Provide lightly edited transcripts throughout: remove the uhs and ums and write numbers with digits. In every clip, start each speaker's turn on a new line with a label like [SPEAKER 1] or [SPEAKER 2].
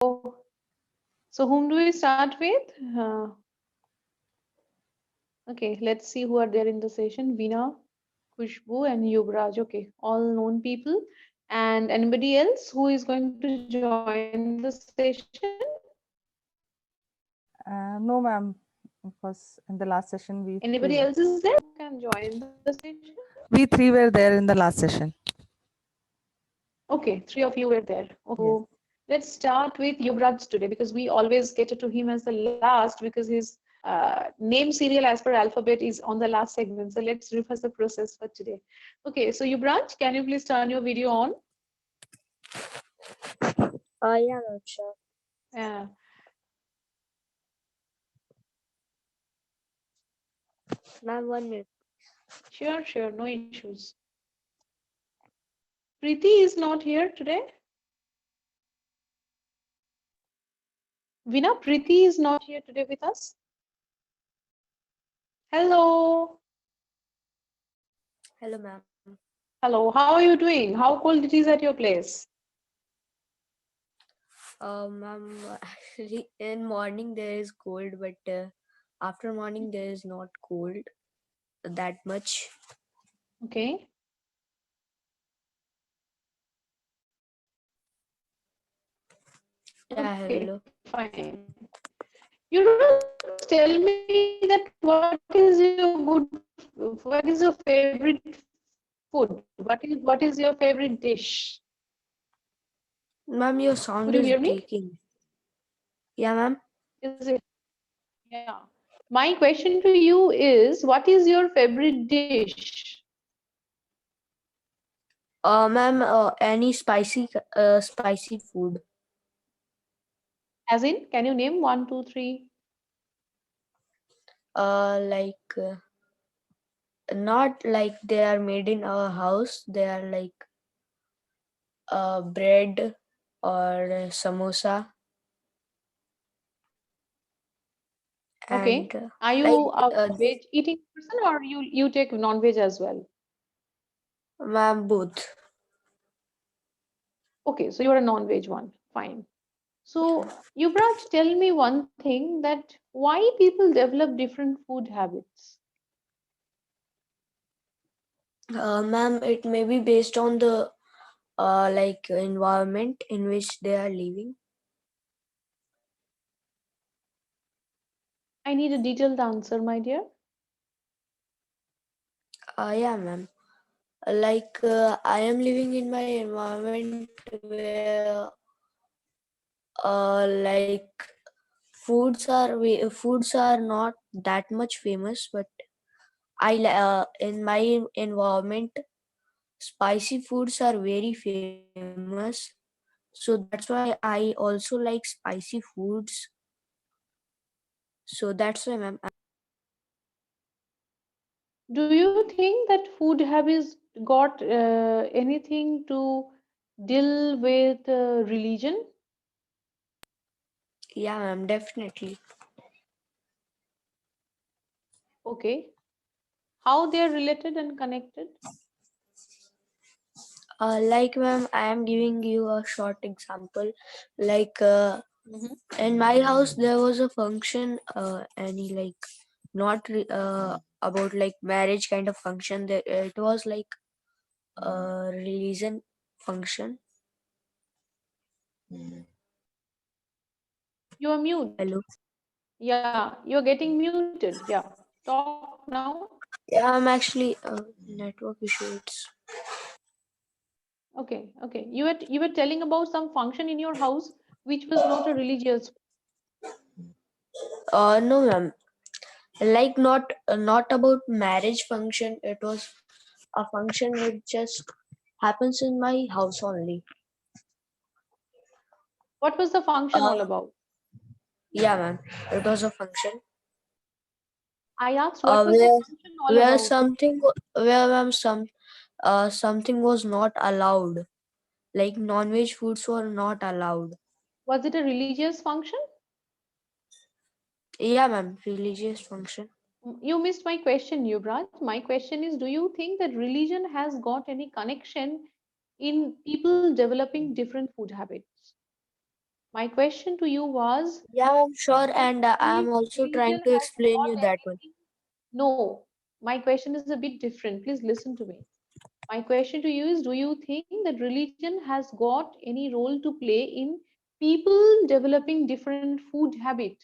[SPEAKER 1] So whom do we start with? Okay, let's see who are there in the session. Veena, Kushbu, and Yuvraj. Okay, all known people. And anybody else who is going to join the session?
[SPEAKER 2] No, ma'am, because in the last session we
[SPEAKER 1] Anybody
[SPEAKER 2] three.
[SPEAKER 1] else is there who can join the session?
[SPEAKER 2] We three were there in the last session.
[SPEAKER 1] Okay, three of you were there.
[SPEAKER 2] Yes.
[SPEAKER 1] Okay, so let's start with Yuvraj today because we always cater to him as the last because his name serial as per alphabet is on the last segment. So let's reverse the process for today. Okay, so Yuvraj, can you please turn your video on?
[SPEAKER 3] Yeah, ma'am, sure.
[SPEAKER 1] Uh,
[SPEAKER 3] Ma'am, 1 minute.
[SPEAKER 1] sure, no issues. Preeti is not here today. Veena, Preeti is not here today with us. Hello.
[SPEAKER 3] Hello, ma'am.
[SPEAKER 1] Hello, how are you doing? How cold it is at your place?
[SPEAKER 3] Ma'am, actually, in morning there is cold, but after morning there is not cold that much.
[SPEAKER 1] Okay.
[SPEAKER 3] Yeah,
[SPEAKER 1] Okay,
[SPEAKER 3] hello.
[SPEAKER 1] fine. You don't tell me that what is your favorite food? What is your favorite dish?
[SPEAKER 3] Ma'am, your
[SPEAKER 1] Could you
[SPEAKER 3] sound
[SPEAKER 1] hear
[SPEAKER 3] is
[SPEAKER 1] me?
[SPEAKER 3] breaking. Yeah, ma'am.
[SPEAKER 1] Is it? Yeah. My question to you is, what is your favorite dish?
[SPEAKER 3] Ma'am, any spicy food.
[SPEAKER 1] As in, can you name one, two, three?
[SPEAKER 3] Like not like they are made in our house. They are like bread or samosa and
[SPEAKER 1] Okay. Are
[SPEAKER 3] like
[SPEAKER 1] you a
[SPEAKER 3] this.
[SPEAKER 1] veg eating person or you take non-veg as well?
[SPEAKER 3] Ma'am, both.
[SPEAKER 1] Okay, so you're a non-veg one. Fine. So, Yuvraj, tell me one thing that why people develop different food habits?
[SPEAKER 3] Ma'am, it may be based on the like environment in which they are living.
[SPEAKER 1] I need a detailed answer, my dear.
[SPEAKER 3] Yeah, ma'am. Like I am living in my environment where like foods are not that much famous, but in my environment spicy foods are very famous. So that's why I also like spicy foods. So that's why, ma'am.
[SPEAKER 1] Do you think that food habits got anything to deal with religion?
[SPEAKER 3] Yeah, ma'am, definitely.
[SPEAKER 1] Okay. How they are related and connected?
[SPEAKER 3] Like, ma'am, I am giving you a short example. Like,
[SPEAKER 1] Mhm.
[SPEAKER 3] in my house, there was a function, any like not about like marriage kind of function. There, it was like a religion function.
[SPEAKER 1] You are mute.
[SPEAKER 3] Hello.
[SPEAKER 1] Yeah, you're getting muted. Yeah. Talk now.
[SPEAKER 3] Yeah, I'm actually network issues.
[SPEAKER 1] Okay. You were telling about some function in your house which was not a religious.
[SPEAKER 3] No, ma'am. Like not about marriage function. It was a function which just happens in my house only.
[SPEAKER 1] What was the function
[SPEAKER 3] Uh,
[SPEAKER 1] all about?
[SPEAKER 3] yeah, ma'am. It was a function.
[SPEAKER 1] I asked what was the
[SPEAKER 3] Where
[SPEAKER 1] function all about?
[SPEAKER 3] where ma'am something was not allowed. Like non-veg foods were not allowed.
[SPEAKER 1] Was it a religious function?
[SPEAKER 3] Yeah, ma'am. Religious function.
[SPEAKER 1] You missed my question, Yuvraj. My question is, do you think that religion has got any connection in people developing different food habits? My question to you was,
[SPEAKER 3] Yeah, I'm sure,
[SPEAKER 1] do
[SPEAKER 3] and
[SPEAKER 1] you
[SPEAKER 3] I'm
[SPEAKER 1] think
[SPEAKER 3] also trying
[SPEAKER 1] religion
[SPEAKER 3] to
[SPEAKER 1] has
[SPEAKER 3] explain
[SPEAKER 1] got
[SPEAKER 3] you that one.
[SPEAKER 1] anything? No, my question is a bit different. Please listen to me. My question to you is, do you think that religion has got any role to play in people developing different food habit?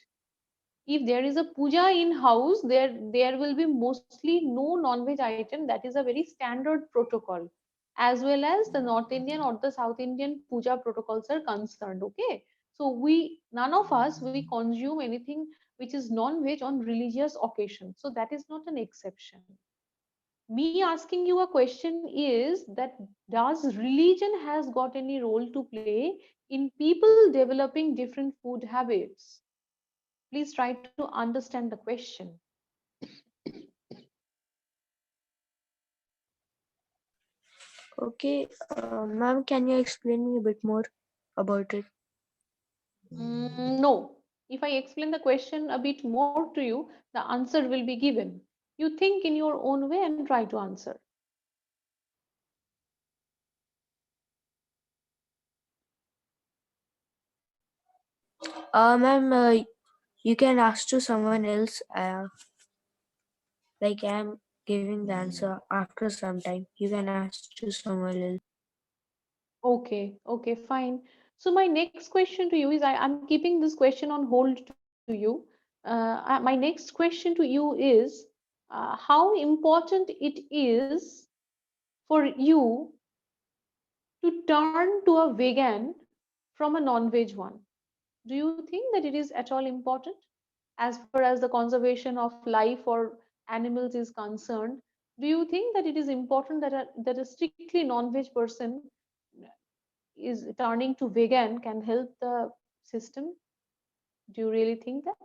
[SPEAKER 1] If there is a puja in house, there will be mostly no non-veg item. That is a very standard protocol, as well as the North Indian or the South Indian puja protocols are concerned. Okay, so we, none of us, we consume anything which is non-veg on religious occasion, so that is not an exception. Me asking you a question is that, does religion has got any role to play in people developing different food habits? Please try to understand the question.
[SPEAKER 3] Okay, ma'am, can you explain me a bit more about it?
[SPEAKER 1] No. If I explain the question a bit more to you, the answer will be given. You think in your own way and try to answer.
[SPEAKER 3] Ma'am, you can ask to someone else. Like I'm giving the answer after some time. You can ask to someone else.
[SPEAKER 1] Okay, okay, fine. So my next question to you is, I'm keeping this question on hold to you. My next question to you is, how important it is for you to turn to a vegan from a non-veg one? Do you think that it is at all important as far as the conservation of life or animals is concerned? Do you think that it is important that a strictly non-veg person is turning to vegan can help the system? Do you really think that?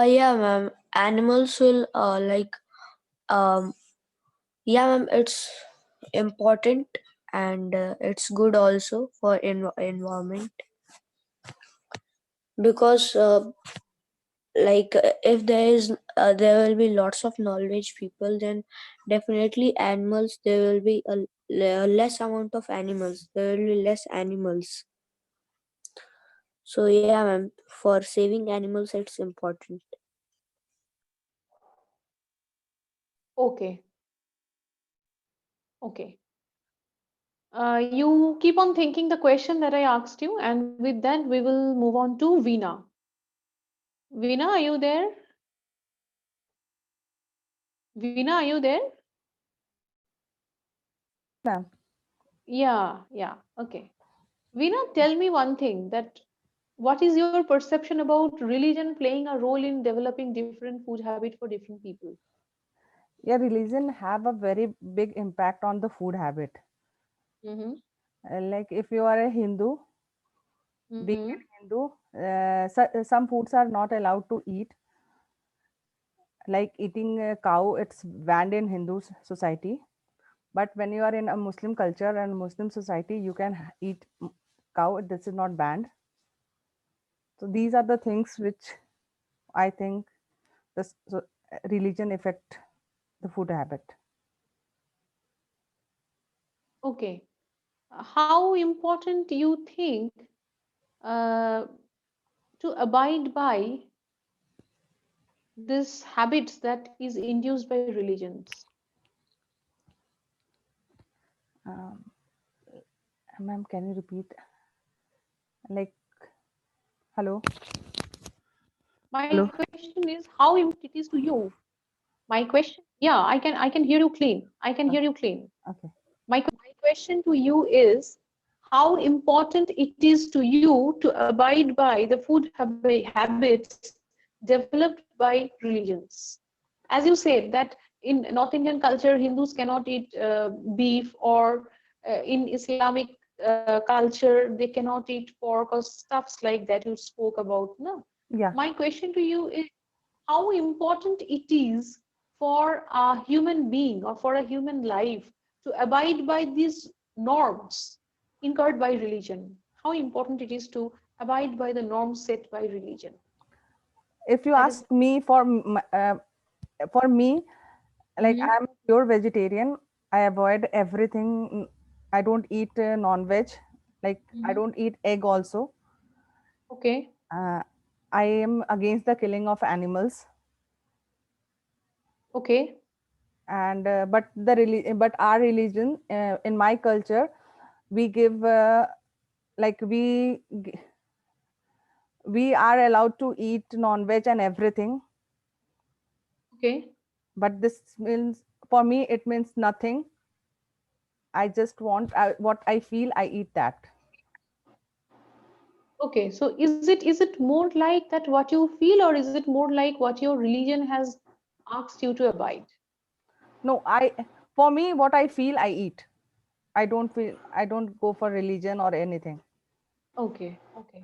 [SPEAKER 3] Yeah, ma'am. Animals will um yeah, ma'am. It's important and it's good also for environment because if there will be lots of knowledge people, then definitely animals there will be a less amount of animals. There will be less animals. So yeah, ma'am. For saving animals, it's important.
[SPEAKER 1] Okay, okay. You keep on thinking the question that I asked you, and with that, we will move on to Veena. Veena, are you there? Veena, are you there?
[SPEAKER 2] Yes, ma'am.
[SPEAKER 1] Yeah, yeah. Okay. Veena, tell me one thing, that what is your perception about religion playing a role in developing different food habit for different people?
[SPEAKER 2] Yeah, religion have a very big impact on the food habit.
[SPEAKER 1] Mm-hmm.
[SPEAKER 2] Like if you are a Hindu, being
[SPEAKER 1] Mm-hmm.
[SPEAKER 2] an Hindu, some foods are not allowed to eat. Like eating a cow, it's banned in Hindu society. But when you are in a Muslim culture and Muslim society, you can eat cow. This is not banned. So these are the things which I think this religion affect the food habit.
[SPEAKER 1] Okay. How important you think uh, to abide by this habits that is induced by religions?
[SPEAKER 2] Um, Ma'am, can you repeat? Like, hello,
[SPEAKER 1] My
[SPEAKER 2] hello.
[SPEAKER 1] question is, how important it is to you? My question, yeah, I can hear you clean. I can
[SPEAKER 2] Uh,
[SPEAKER 1] hear you clean.
[SPEAKER 2] Okay.
[SPEAKER 1] My question to you is, how important it is to you to abide by the food habits developed by religions? As you said that in North Indian culture, Hindus cannot eat beef, or in Islamic culture, they cannot eat pork or stuffs like that you spoke about. No,
[SPEAKER 2] Yeah.
[SPEAKER 1] my question to you is, how important it is for a human being or for a human life to abide by these norms incurred by religion. How important it is to abide by the norms set by religion.
[SPEAKER 2] If you
[SPEAKER 1] That is.
[SPEAKER 2] ask me, for me, like
[SPEAKER 1] Mhm.
[SPEAKER 2] I'm pure vegetarian. I avoid everything. I don't eat non-veg. Like I don't eat egg also.
[SPEAKER 1] Okay.
[SPEAKER 2] I am against the killing of animals.
[SPEAKER 1] Okay.
[SPEAKER 2] And but our religion, in my culture, we give like we are allowed to eat non-veg and everything.
[SPEAKER 1] Okay.
[SPEAKER 2] But this means, for me it means nothing. I just want what I feel, I eat that.
[SPEAKER 1] Okay. So is it more like that what you feel, or is it more like what your religion has asked you to abide?
[SPEAKER 2] No, for me what I feel, I eat. I don't go for religion or anything.
[SPEAKER 1] Okay. Okay.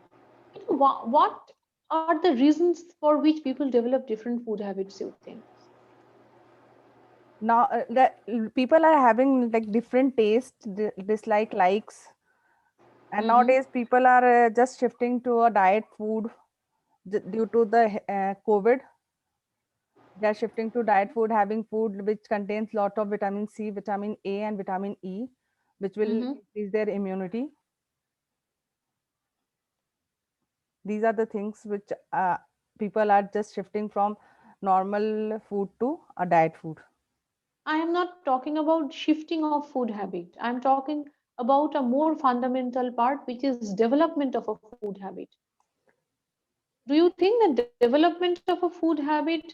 [SPEAKER 1] What are the reasons for which people develop different food habits, you think?
[SPEAKER 2] Now people are having like different taste, dislike, likes. And
[SPEAKER 1] Mm-hmm.
[SPEAKER 2] nowadays people are just shifting to a diet food due to the COVID. They are shifting to diet food, having food which contains lot of vitamin C, vitamin A, and vitamin E, which will
[SPEAKER 1] Mm-hmm.
[SPEAKER 2] increase their immunity. These are the things which people are just shifting from normal food to a diet food.
[SPEAKER 1] I am not talking about shifting of food habit. I'm talking about a more fundamental part, which is development of a food habit. Do you think that development of a food habit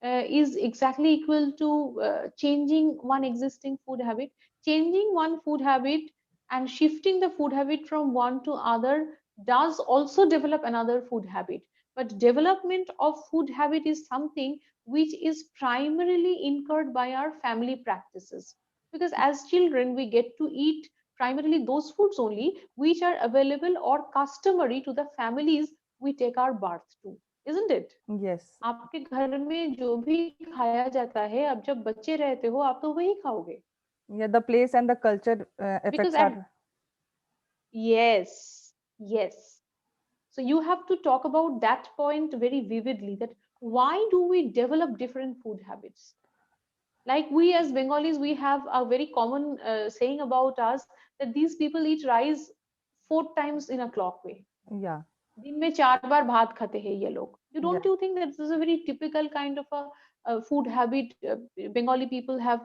[SPEAKER 1] is exactly equal to changing one existing food habit? Changing one food habit and shifting the food habit from one to other does also develop another food habit. But development of food habit is something which is primarily incurred by our family practices. Because as children, we get to eat primarily those foods only which are available or customary to the families we take our birth to, isn't it?
[SPEAKER 2] Yes.
[SPEAKER 1] आपके घर में जो भी खाया जाता है, अब जब बच्चे रहते हो आप तो वही खाओगे.
[SPEAKER 2] Yeah, the place and the culture
[SPEAKER 1] Because
[SPEAKER 2] effects
[SPEAKER 1] at,
[SPEAKER 2] are.
[SPEAKER 1] yes, yes. So you have to talk about that point very vividly, that why do we develop different food habits? Like we as Bengalis, we have a very common saying about us that these people eat rice 4 times in a clockway.
[SPEAKER 2] Yeah.
[SPEAKER 1] दिन में 4 बार भात खाते हैं ये लोग. You
[SPEAKER 2] Yeah.
[SPEAKER 1] don't you think that this is a very typical kind of a food habit Bengali people have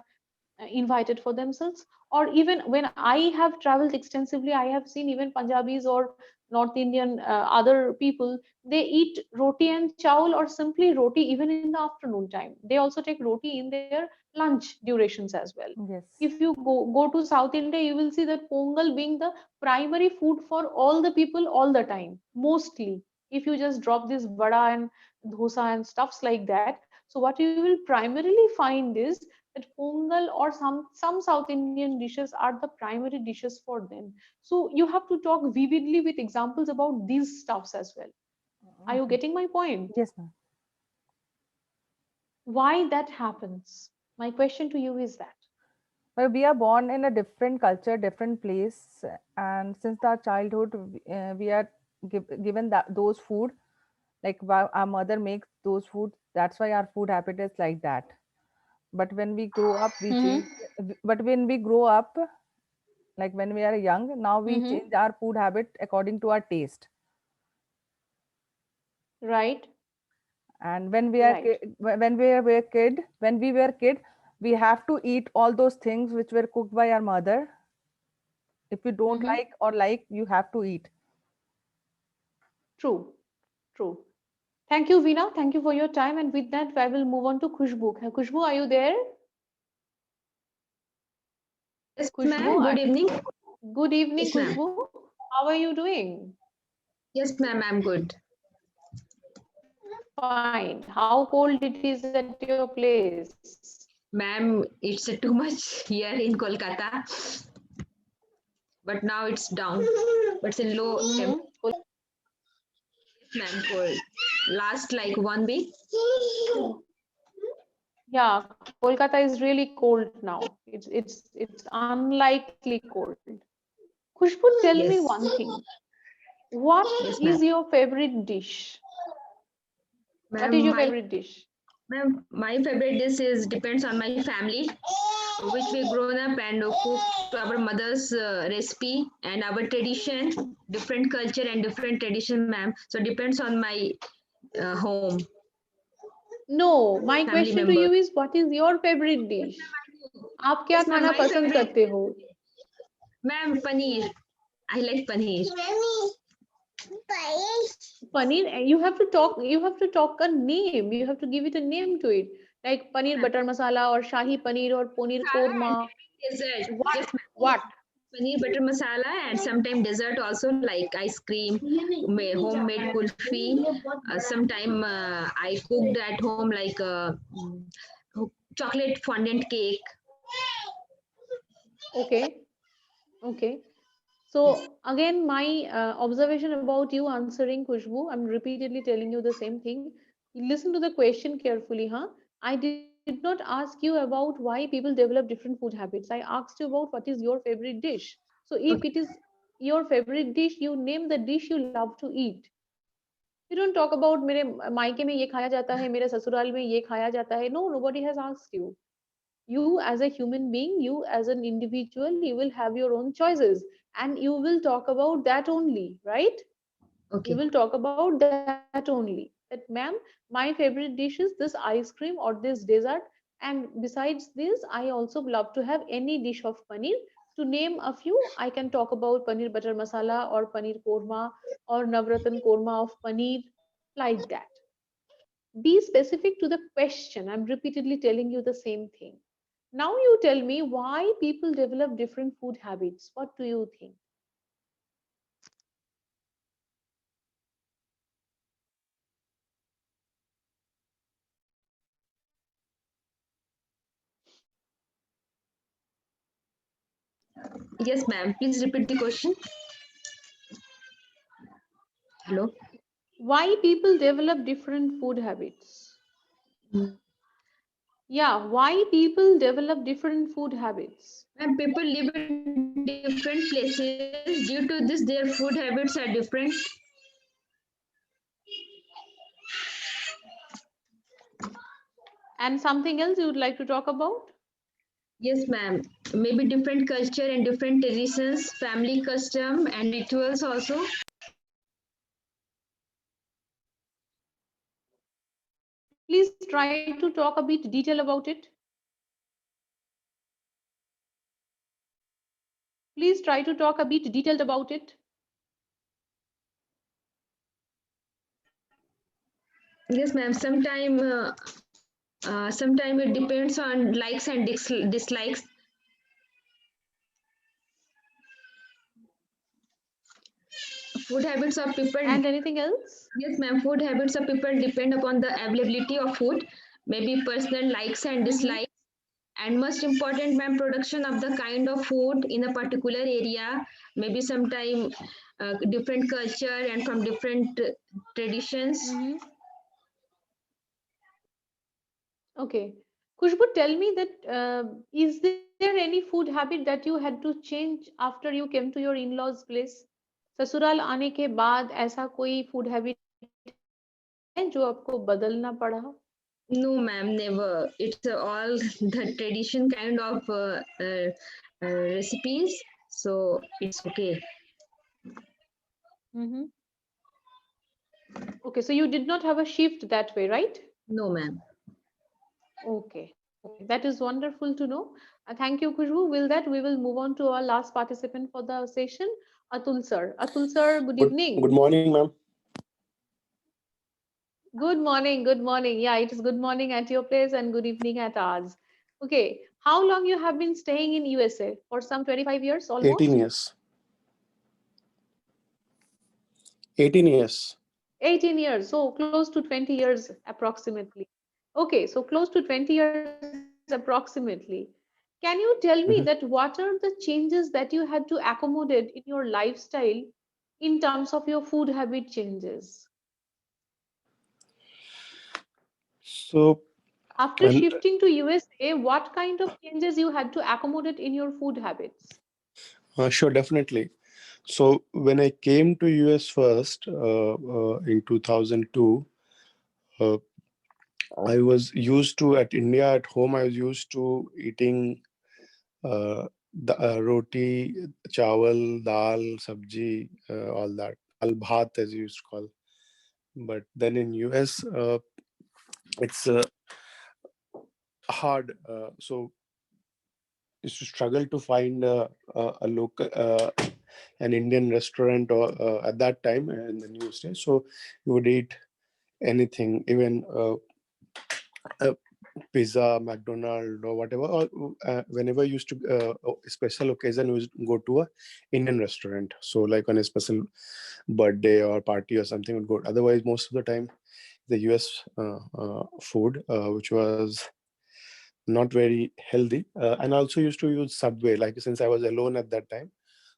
[SPEAKER 1] invited for themselves? Or even when I have traveled extensively, I have seen even Punjabis or North Indian other people, they eat roti and chawal or simply roti even in the afternoon time. They also take roti in their lunch durations as well.
[SPEAKER 2] Yes.
[SPEAKER 1] If you go to South India, you will see that Pongal being the primary food for all the people all the time, mostly. If you just drop this vada and dosa and stuffs like that, so what you will primarily find is that Pongal or some South Indian dishes are the primary dishes for them. So you have to talk vividly with examples about these stuffs as well. Are you
[SPEAKER 2] Okay.
[SPEAKER 1] getting my point?
[SPEAKER 2] Yes, ma'am.
[SPEAKER 1] Why that happens? My question to you is that.
[SPEAKER 2] But we are born in a different culture, different place, and since our childhood, we are given that those food, like our mother makes those food. That's why our food habit is like that. But when we grow up, we change.
[SPEAKER 1] Mm-hmm.
[SPEAKER 2] But when we grow up, like when we are young, now we
[SPEAKER 1] Mm-hmm.
[SPEAKER 2] change our food habit according to our taste.
[SPEAKER 1] Right.
[SPEAKER 2] And when we are
[SPEAKER 1] Right.
[SPEAKER 2] when we were kid, we have to eat all those things which were cooked by our mother. If you don't
[SPEAKER 1] Mm-hmm.
[SPEAKER 2] like or like, you have to eat.
[SPEAKER 1] True. True. Thank you, Veena. Thank you for your time. And with that, I will move on to Khushbu. Khushbu, are you there?
[SPEAKER 4] Yes,
[SPEAKER 1] Khushbu,
[SPEAKER 4] ma'am. Good evening.
[SPEAKER 1] good evening,
[SPEAKER 4] Yes, ma'am.
[SPEAKER 1] Khushbu. How are you doing?
[SPEAKER 4] Yes, ma'am. I'm good.
[SPEAKER 1] Fine. How cold it is at your place?
[SPEAKER 4] Ma'am, it's too much here in Kolkata, but now it's down. But it's in low
[SPEAKER 1] Mm-hmm.
[SPEAKER 4] temperature, ma'am. Cold. Last like 1 week.
[SPEAKER 1] Yeah, Kolkata is really cold now. It's unlikely cold. Khushbu, tell me
[SPEAKER 4] Yes.
[SPEAKER 1] one thing. What
[SPEAKER 4] Yes,
[SPEAKER 1] is
[SPEAKER 4] ma'am.
[SPEAKER 1] your favorite dish? What is
[SPEAKER 4] Ma'am,
[SPEAKER 1] your
[SPEAKER 4] my
[SPEAKER 1] favorite dish?
[SPEAKER 4] ma'am, my favorite dish is depends on my family. which we grown up and cook to our mother's recipe and our tradition, different culture and different tradition, ma'am. So depends on my home
[SPEAKER 1] No, my
[SPEAKER 4] family
[SPEAKER 1] question to
[SPEAKER 4] member.
[SPEAKER 1] you is what is your favorite dish? आप क्या
[SPEAKER 4] Yes, ma'am.
[SPEAKER 1] खाना
[SPEAKER 4] My
[SPEAKER 1] पसंद
[SPEAKER 4] favorite,
[SPEAKER 1] करते हो?
[SPEAKER 4] ma'am, paneer. I like paneer.
[SPEAKER 1] Paneer, you have to talk a name. You have to give it a name to it. Like paneer butter masala or shahi paneer or paneer
[SPEAKER 4] Masala and
[SPEAKER 1] korma.
[SPEAKER 4] dessert.
[SPEAKER 1] What?
[SPEAKER 4] Yes, ma'am.
[SPEAKER 1] What?
[SPEAKER 4] Paneer butter masala and sometimes dessert also like ice cream, homemade kulfi. Sometime I cooked at home like chocolate fondant cake.
[SPEAKER 1] Okay. Okay.
[SPEAKER 4] Yes.
[SPEAKER 1] So again, my observation about you answering Kushbu, I'm repeatedly telling you the same thing. Listen to the question carefully, huh? I did not ask you about why people develop different food habits. I asked you about what is your favorite dish. So if it is your favorite dish, you name the dish you love to eat. You don't talk about मेरे मायके में ये खाया जाता है, मेरे ससुराल में ये खाया जाता है. No, nobody has asked you. You as a human being, you as an individual, you will have your own choices and you will talk about that only, right? You
[SPEAKER 4] Okay.
[SPEAKER 1] will talk about that only, that ma'am, my favorite dish is this ice cream or this dessert, and besides this I also love to have any dish of paneer. To name a few, I can talk about paneer butter masala or paneer korma or navratan korma of paneer, like that. Be specific to the question. I'm repeatedly telling you the same thing. Now you tell me why people develop different food habits. What do you think?
[SPEAKER 4] Yes, ma'am. Please repeat the question. Hello.
[SPEAKER 1] Why people develop different food habits? Yeah, why people develop different food habits?
[SPEAKER 4] Ma'am, people live in different places. Due to this, their food habits are different.
[SPEAKER 1] And something else you would like to talk about?
[SPEAKER 4] Yes, ma'am. Maybe different culture and different traditions, family custom and rituals also.
[SPEAKER 1] Please try to talk a bit detail about it. Please try to talk a bit detailed about it.
[SPEAKER 4] Yes, ma'am. Sometime it depends on likes and dislikes. Food habits of people.
[SPEAKER 1] And anything else?
[SPEAKER 4] Yes, ma'am. Food habits of people depend upon the availability of food, maybe personal likes and
[SPEAKER 1] Mm-hmm.
[SPEAKER 4] dislikes, and most important, ma'am, production of the kind of food in a particular area. Maybe sometime different culture and from different traditions.
[SPEAKER 1] Mm-hmm. Okay. Khushbu, tell me that is there any food habit that you had to change after you came to your in-laws place? ससुराल आने के बाद ऐसा कोई food habit है जो आपको बदलना पड़ा?
[SPEAKER 4] No, ma'am, never. It's all the tradition kind of recipes, so it's okay.
[SPEAKER 1] Mm-hmm. Okay, so you did not have a shift that way, right?
[SPEAKER 4] No, ma'am.
[SPEAKER 1] Okay, okay, that is wonderful to know. Thank you, Khushbu. With that, we will move on to our last participant for the session, Atul sir. Atul sir, good
[SPEAKER 5] Good
[SPEAKER 1] evening.
[SPEAKER 5] morning, ma'am.
[SPEAKER 1] Good morning, good morning. Yeah, it is good morning at your place and good evening at ours. Okay, how long you have been staying in USA? For some 25 years
[SPEAKER 5] 18
[SPEAKER 1] almost?
[SPEAKER 5] years. 18 years.
[SPEAKER 1] 18 years, so close to 20 years approximately. Okay, so close to 20 years approximately. Can you tell me that what
[SPEAKER 5] Mhm.
[SPEAKER 1] are the changes that you had to accommodate in your lifestyle in terms of your food habit changes?
[SPEAKER 5] So,
[SPEAKER 1] After
[SPEAKER 5] and
[SPEAKER 1] shifting to USA, what kind of changes you had to accommodate in your food habits?
[SPEAKER 5] sure, definitely. So, when I came to US first in 2002, I was used to at India at home. I was used to eating roti, chawal, dal, sabji, all that. Dal bhat, as you used to call. But then in US, it's hard. So used to struggle to find a local, an Indian restaurant, or at that time in the new state. So you would eat anything, even uh, pizza, McDonald, or whatever. Or, whenever you used to special occasion, we used to go to a Indian restaurant. So like on a special birthday or party or something, would go. Otherwise, most of the time, the US food, which was not very healthy. And I also used to use Subway, like since I was alone at that time.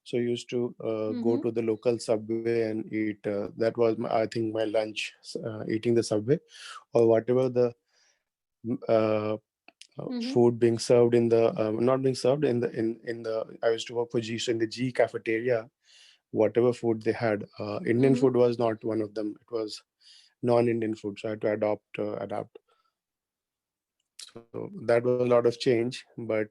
[SPEAKER 5] So I used to go
[SPEAKER 1] Mm-hmm.
[SPEAKER 5] to the local Subway and eat. That was, I think, my lunch, eating the Subway or whatever the uh,
[SPEAKER 1] Mm-hmm.
[SPEAKER 5] food being served in the not being served in the. I used to work for G, so in the G cafeteria, whatever food they had, Indian
[SPEAKER 1] Mm-hmm.
[SPEAKER 5] food was not one of them. It was non-Indian food, so I had to adapt. So that was a lot of change, but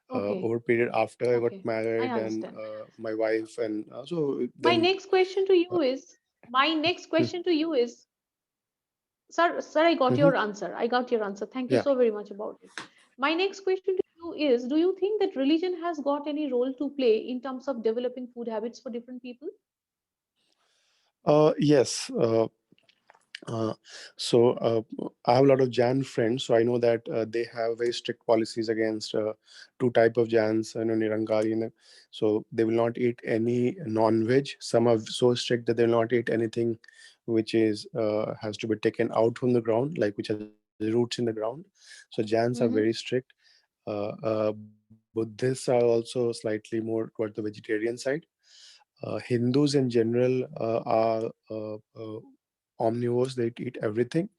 [SPEAKER 1] Okay.
[SPEAKER 5] over period after I got
[SPEAKER 1] Okay. I
[SPEAKER 5] married and
[SPEAKER 1] understand.
[SPEAKER 5] my wife, and so
[SPEAKER 1] My
[SPEAKER 5] then
[SPEAKER 1] next question to
[SPEAKER 5] uh,
[SPEAKER 1] you is, my next
[SPEAKER 5] hmm,
[SPEAKER 1] question to you is, sir, I got
[SPEAKER 5] hmm,
[SPEAKER 1] your answer. I got your answer. Thank you
[SPEAKER 5] yeah.
[SPEAKER 1] so very much about it. My next question to you is, do you think that religion has got any role to play in terms of developing food habits for different people?
[SPEAKER 5] Yes. Uh, so I have a lot of Jan friends, so I know that they have very strict policies against two type of Jans, Nirangari, so they will not eat any non-veg. Some are so strict that they will not eat anything which is has to be taken out from the ground, like which has roots in the ground. So Jans are very
[SPEAKER 1] Mm-hmm.
[SPEAKER 5] strict. Buddhists are also slightly more towards the vegetarian side. Hindus in general are omnivores. They eat everything.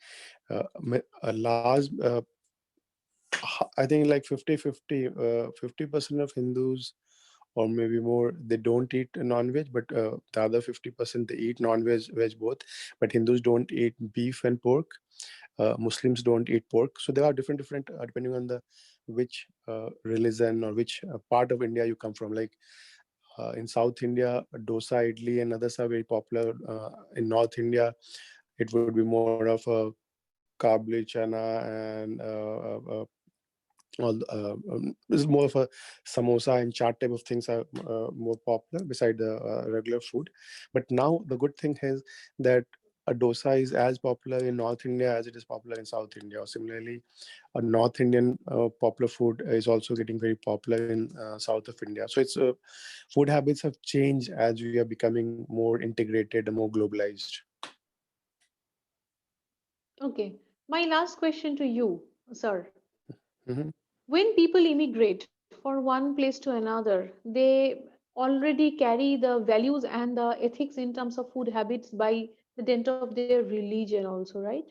[SPEAKER 5] A large, I think like 50-50, 50% of Hindus or maybe more, they don't eat non-veg, but the other 50% they eat non-veg, veg both. But Hindus don't eat beef and pork. Muslims don't eat pork. So there are different depending on the which religion or which part of India you come from. Like in South India, dosa, idli, and others are very popular. In North India, it would be more of a kabli chana and it's more of a samosa and chaat type of things are more popular beside the regular food. But now the good thing is that a dosa is as popular in North India as it is popular in South India. Or similarly, a North Indian popular food is also getting very popular in south of India. So it's food habits have changed as we are becoming more integrated and more globalized.
[SPEAKER 1] Okay. My last question to you, sir.
[SPEAKER 5] Hmm.
[SPEAKER 1] When people immigrate for one place to another, they already carry the values and the ethics in terms of food habits by the dint of their religion also, right?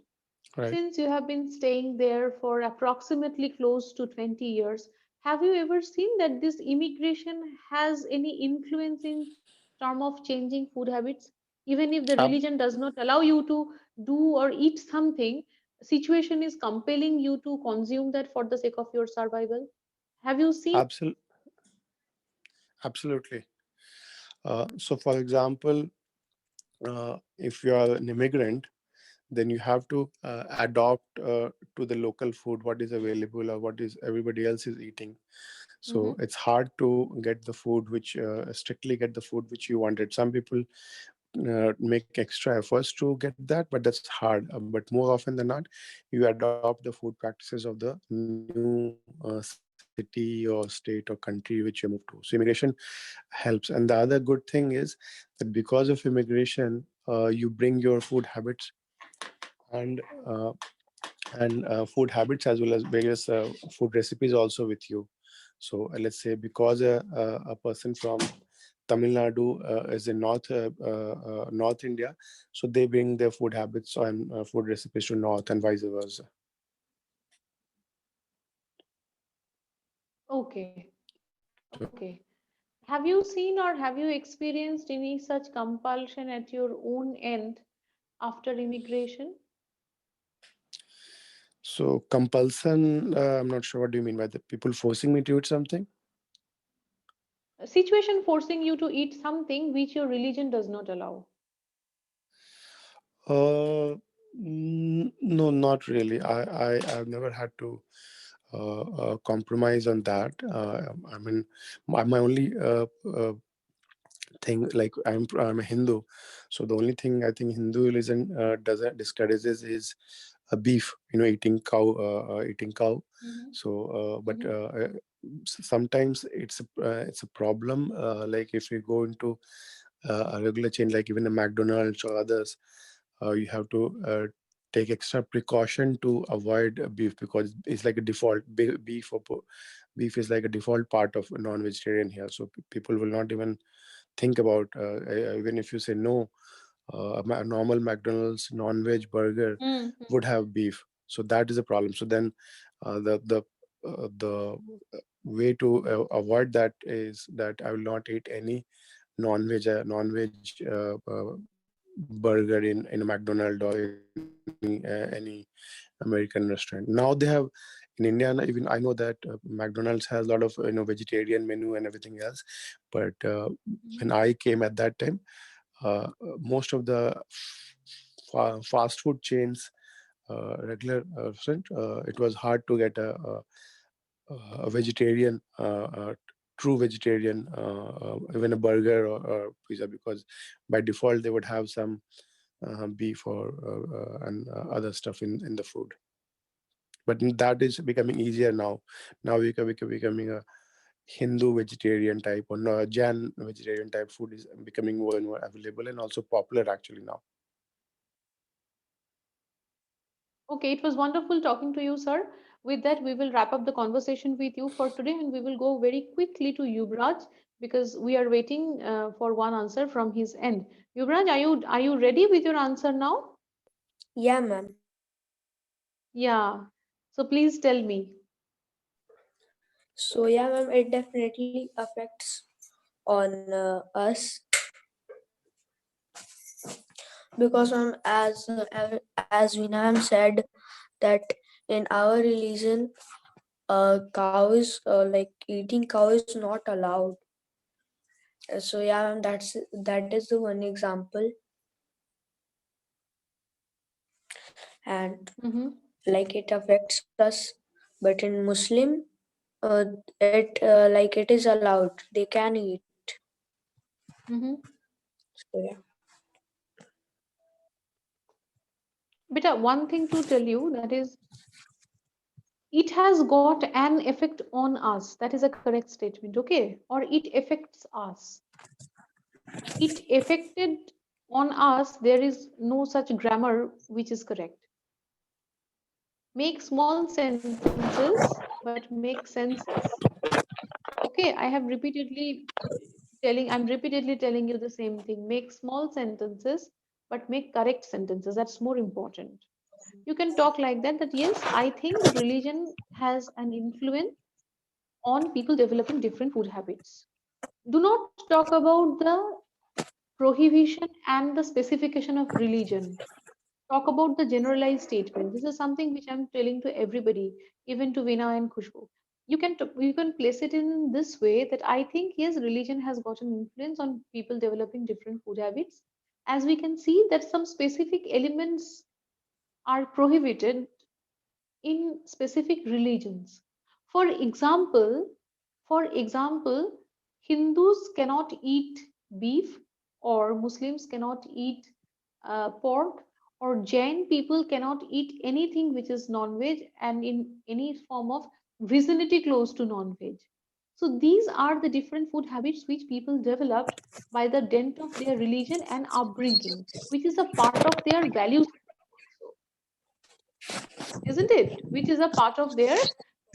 [SPEAKER 5] Right.
[SPEAKER 1] Since you have been staying there for approximately close to 20 years, have you ever seen that this immigration has any influence in term of changing food habits? Even if the
[SPEAKER 5] Ab-
[SPEAKER 1] religion does not allow you to do or eat something, situation is compelling you to consume that for the sake of your survival. Have you seen?
[SPEAKER 5] absol- Absolutely. So, for example, if you are an immigrant, then you have to adopt to the local food, what is available or what is everybody else is eating. So
[SPEAKER 1] Mhm.
[SPEAKER 5] it's hard to get the food which strictly get the food which you wanted. Some people make extra efforts to get that, but that's hard. But more often than not, you adopt the food practices of the new city or state or country which you move to. So immigration helps. And the other good thing is that because of immigration, you bring your food habits and food habits as well as various food recipes also with you. So let's say because a person from Tamil Nadu is in North India, so they bring their food habits and food recipes to North and vice versa.
[SPEAKER 1] Okay.
[SPEAKER 5] So,
[SPEAKER 1] Okay. Have you seen or have you experienced any such compulsion at your own end after immigration?
[SPEAKER 5] So compulsion, I'm not sure what do you mean by the people forcing me to eat something.
[SPEAKER 1] A situation forcing you to eat something which your religion does not allow.
[SPEAKER 5] No, not really. I've never had to compromise on that. I mean, my only thing, like I'm a Hindu, so the only thing I think Hinduism doesn't discourages is beef. Eating eating cow.
[SPEAKER 1] Mhm,
[SPEAKER 5] So, but
[SPEAKER 1] mhm,
[SPEAKER 5] sometimes it's a problem. Like if you go into a regular chain, like even a McDonald's or others, you have to take extra precaution to avoid beef because it's like a default beef is like a default part of non-vegetarian here. So people will not even think about even if you say no, a normal McDonald's non-veg burger
[SPEAKER 1] mhm.
[SPEAKER 5] would have beef. So that is a problem. So then the way to avoid that is that I will not eat any non-veg burger in a McDonald's or any American restaurant. Now they have in India, even I know that McDonald's has a lot of vegetarian menu and everything else. But
[SPEAKER 1] Mhm.
[SPEAKER 5] when I came at that time, most of the fast food chains, regular restaurant, it was hard to get a vegetarian, true vegetarian, even a burger or pizza, because by default they would have some beef or and other stuff in the food. But that is becoming easier now. Now becoming a Hindu vegetarian type or no, Jain vegetarian type food is becoming more and more available and also popular actually now.
[SPEAKER 1] Okay, it was wonderful talking to you, sir. With that, we will wrap up the conversation with you for today, and we will go very quickly to Yuvraj because we are waiting for one answer from his end. Yuvraj, are you ready with your answer now?
[SPEAKER 3] Yeah, ma'am.
[SPEAKER 1] Yeah. So please tell me.
[SPEAKER 3] So yeah, ma'am, it definitely affects on us because as we ma'am said that in our religion, cows like eating cow is not allowed. So yeah, ma'am, that is the one example, and
[SPEAKER 1] Mm-hmm.
[SPEAKER 3] like it affects us. But in Muslim, uh, it is allowed. They can eat.
[SPEAKER 1] Mm-hmm.
[SPEAKER 3] So yeah.
[SPEAKER 1] But one thing to tell you that is, it has got an effect on us. That is a correct statement, okay? Or it affects us. It affected on us. There is no such grammar which is correct. Make small sentences, but make senses. Okay, I'm repeatedly telling you the same thing. Make small sentences, but make correct sentences. That's more important. You can talk like that, that yes, I think that religion has an influence on people developing different food habits. Do not talk about the prohibition and the specification of religion. Talk about the generalized statement. This is something which I'm telling to everybody, even to Veena and Khushbu. You can place it in this way that I think yes, religion has got an influence on people developing different food habits. As we can see that some specific elements are prohibited in specific religions. For example, for example, Hindus cannot eat beef, or Muslims cannot eat pork, or Jain people cannot eat anything which is non-veg and in any form of vicinity close to non-veg. So these are the different food habits which people developed by the dent of their religion and upbringing, which is a part of their values also, isn't it? Which is a part of their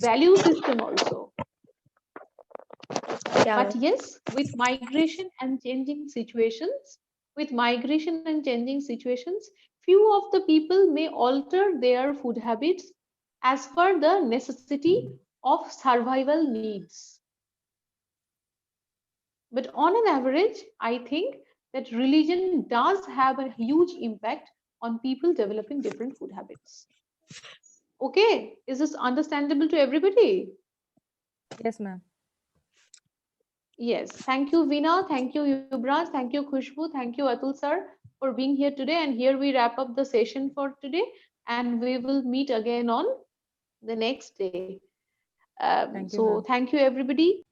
[SPEAKER 1] value system also.
[SPEAKER 3] Yeah,
[SPEAKER 1] But
[SPEAKER 3] ma'am.
[SPEAKER 1] yes, with migration and changing situations, few of the people may alter their food habits as per the necessity of survival needs. But on an average, I think that religion does have a huge impact on people developing different food habits. Okay, is this understandable to everybody?
[SPEAKER 2] Yes, ma'am.
[SPEAKER 1] Yes, thank you, Veena. Thank you, Yubraj. Thank you, Khushbu. Thank you, Atul sir, for being here today. And here we wrap up the session for today. And we will meet again on the next day.
[SPEAKER 2] Thank you,
[SPEAKER 1] So
[SPEAKER 2] ma'am.
[SPEAKER 1] thank you, everybody.